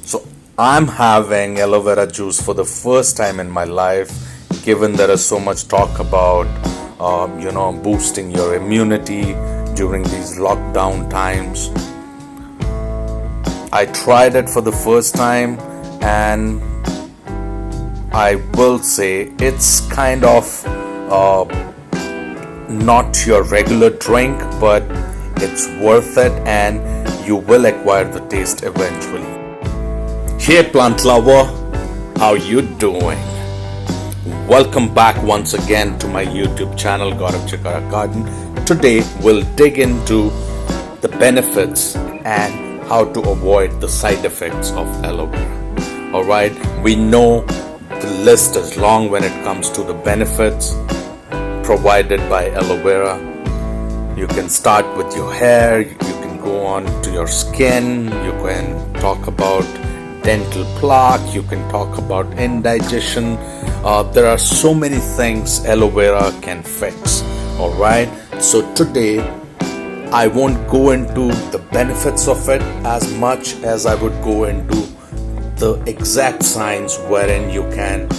So I'm having aloe vera juice for the first time in my life, given there is so much talk about, boosting your immunity during these lockdown times. I tried it for the first time, and I will say it's kind of not your regular drink, but it's worth it and you will acquire the taste eventually. Hey plant lover, how you doing? Welcome back once again to my YouTube channel Gaurav Chikara Garden. Today we'll dig into the benefits and how to avoid the side effects of aloe vera. Alright, we know the list is long when it comes to the benefits provided by aloe vera. You can start with your hair, you can go on to your skin, you can talk about dental plaque, you can talk about indigestion. There are so many things aloe vera can fix. Alright, so today I won't go into the benefits of it as much as I would go into the exact science wherein you can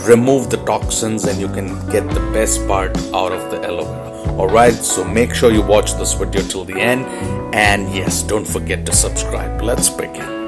remove the toxins and you can get the best part out of the aloe vera. Alright, so make sure you watch this video till the end, and yes, don't forget to subscribe. Let's begin.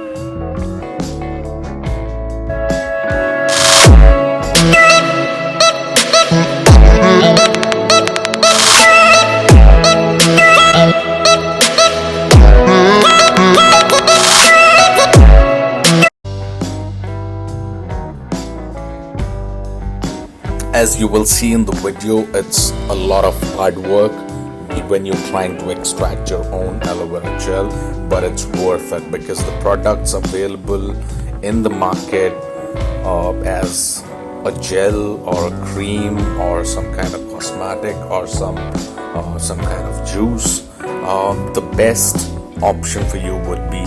As you will see in the video, it's a lot of hard work when you're trying to extract your own aloe vera gel, but it's worth it because the products available in the market as a gel or a cream or some kind of cosmetic or some kind of juice, the best option for you would be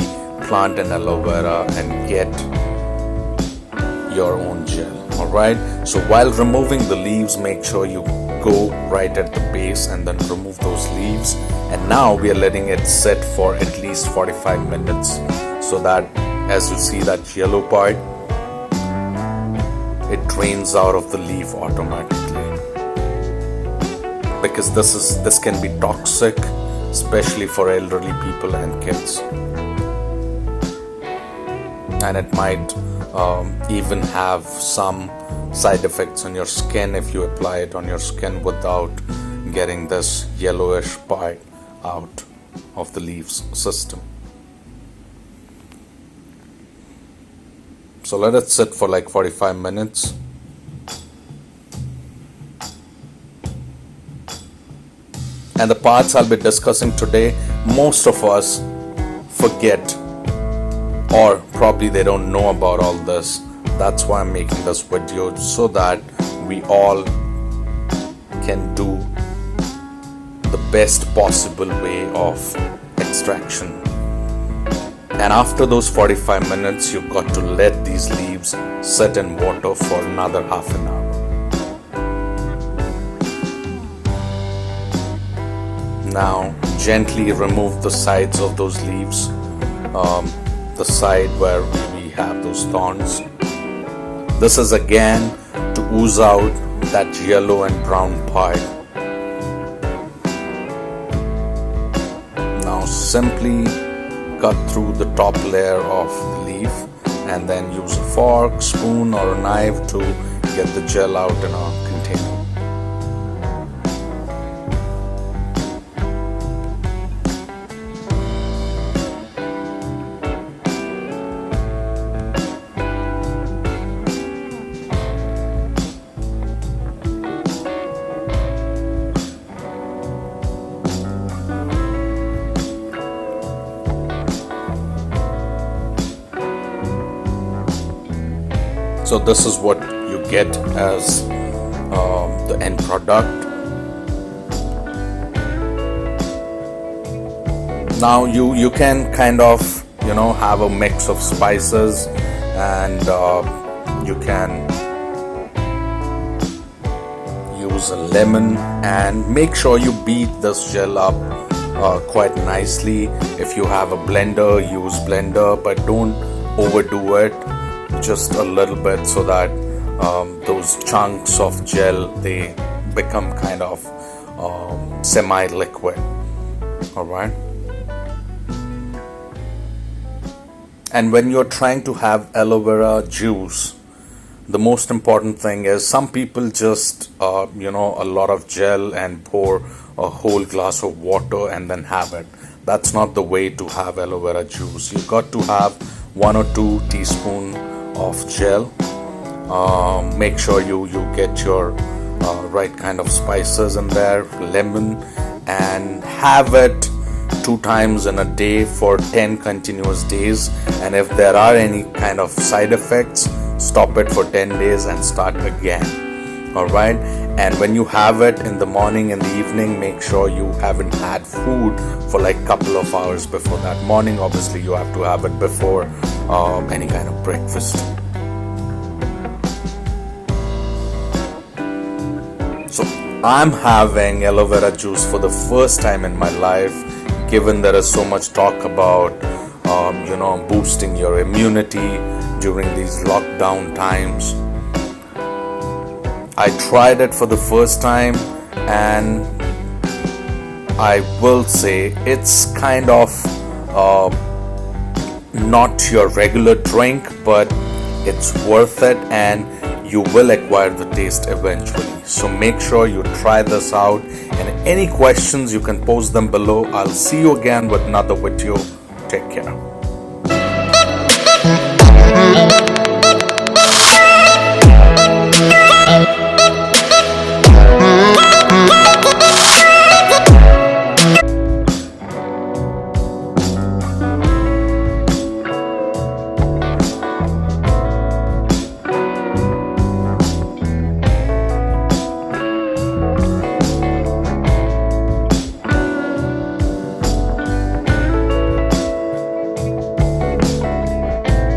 plant an aloe vera and get your own gel. Alright, so while removing the leaves, make sure you go right at the base and then remove those leaves. And now we are letting it sit for at least 45 minutes so that, as you see that yellow part, it drains out of the leaf automatically, because this can be toxic, especially for elderly people and kids, and it might even have some side effects on your skin if you apply it on your skin without getting this yellowish part out of the leaves system. So let it sit for like 45 minutes. And the parts I'll be discussing today, most of us forget, or probably they don't know about all this. That's why I'm making this video, so that we all can do the best possible way of extraction. And after those 45 minutes, you've got to let these leaves sit in water for another half an hour. Now gently remove the sides of those leaves, the side where we have those thorns. This is again to ooze out that yellow and brown part. Now simply cut through the top layer of the leaf and then use a fork, spoon or a knife to get the gel out in a container. So this is what you get as the end product. Now you can kind of have a mix of spices, and you can use a lemon, and make sure you beat this gel up quite nicely. If you have a blender, use blender, but don't overdo it just a little bit so that those chunks of gel, they become kind of semi-liquid. All right. And when you're trying to have aloe vera juice, the most important thing is some people just a lot of gel and pour a whole glass of water and then have it. That's not the way to have aloe vera juice. You got to have 1 or 2 teaspoons of gel. Make sure you get your right kind of spices in there, lemon, and have it 2 times in a day for 10 continuous days. And if there are any kind of side effects, stop it for 10 days and start again. All right. And when you have it in the morning and the evening, make sure you haven't had food for like a couple of hours before that. Morning, obviously you have to have it before any kind of breakfast. So I'm having aloe vera juice for the first time in my life, given there is so much talk about boosting your immunity during these lockdown times. I tried it for the first time, and I will say it's kind of not your regular drink, but it's worth it and you will acquire the taste eventually. So make sure you try this out, and any questions you can post them below. I'll see you again with another video. Take care.